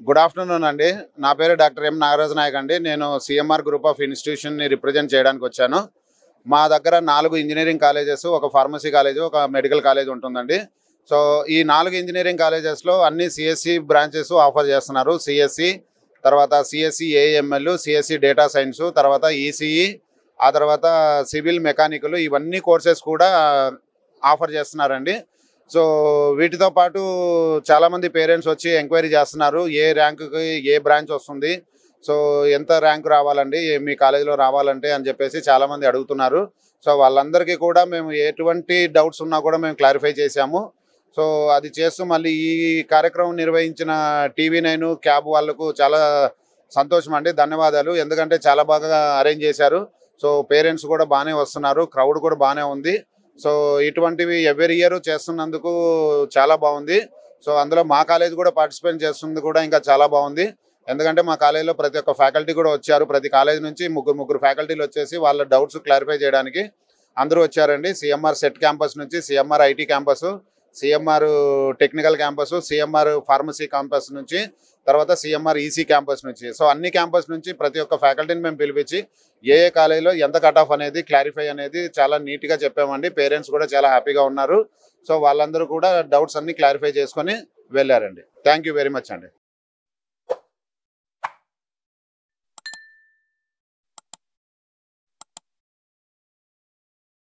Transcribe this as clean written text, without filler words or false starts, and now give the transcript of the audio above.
Good afternoon అండి. నా పేరు డాక్టర్ ఎం నాగరాజ నాయక్ అండి. నేను సిఎంఆర్ గ్రూప్ ఆఫ్ ఇన్స్టిట్యూషన్ని రిప్రజెంట్ చేయడానికి వచ్చాను. మా దగ్గర 4 ఇంజనీరింగ్ కాలేజెస్, ఒక ఫార్మసీ కాలేజ్, ఒక మెడికల్ కాలేజ్ ఉంటుందండి. సో ఈ 4 ఇంజనీరింగ్ కాలేజెస్లో అన్ని సిఎస్సి బ్రాంచెస్ ఆఫర్ చేస్తున్నారు. సిఎస్సి, తర్వాత CSC AML, CSC data science, తర్వాత ఈసీఈ, ఆ తర్వాత సివిల్ మెకానికల్, ఇవన్నీ కోర్సెస్ కూడా ఆఫర్ చేస్తున్నారండి. సో వీటితో పాటు చాలామంది పేరెంట్స్ వచ్చి ఎంక్వైరీ చేస్తున్నారు, ఏ ర్యాంకుకి ఏ బ్రాంచ్ వస్తుంది, సో ఎంత ర్యాంక్ రావాలండి మీ కాలేజీలో రావాలంటే అని చెప్పేసి చాలామంది అడుగుతున్నారు. సో వాళ్ళందరికీ కూడా మేము ఎటువంటి డౌట్స్ ఉన్నా కూడా మేము క్లారిఫై చేశాము. సో అది చేస్తూ మళ్ళీ ఈ కార్యక్రమం నిర్వహించిన TV9 క్యాబ్ వాళ్ళకు చాలా సంతోషం అండి, ధన్యవాదాలు. ఎందుకంటే చాలా బాగా అరేంజ్ చేశారు. సో పేరెంట్స్ కూడా బాగానే వస్తున్నారు, క్రౌడ్ కూడా బాగానే ఉంది. సో ఇటువంటివి ఎవ్రీ ఇయర్ చేస్తున్నందుకు చాలా బాగుంది. సో అందులో మా కాలేజ్ కూడా పార్టిసిపేట్ చేస్తుంది కూడా ఇంకా చాలా బాగుంది. ఎందుకంటే మా కాలేజీలో ప్రతి ఒక్క ఫ్యాకల్టీ కూడా వచ్చారు. ప్రతి కాలేజ్ నుంచి ముగ్గురు ఫ్యాకల్టీలు వచ్చేసి వాళ్ళ డౌట్స్ క్లారిఫై చేయడానికి అందరూ వచ్చారండి. సిఎంఆర్ సెట్ క్యాంపస్ నుంచి, CMR IT campus, CMR technical campus, CMR pharmacy campus నుంచి, తర్వాత సిఎంఆర్ ఈసీ క్యాంపస్ నుంచి. సో అన్ని క్యాంపస్ నుంచి ప్రతి ఒక్క ఫ్యాకల్టీని మేము పిలిపించి ఏ కాలేజీలో ఎంత కట్ ఆఫ్ అనేది క్లారిఫై అనేది చాలా నీట్గా చెప్పామండి. పేరెంట్స్ కూడా చాలా హ్యాపీగా ఉన్నారు. సో వాళ్ళందరూ కూడా డౌట్స్ అన్ని క్లారిఫై చేసుకొని వెళ్ళారండి. థ్యాంక్ యూ వెరీ మచ్ అండి.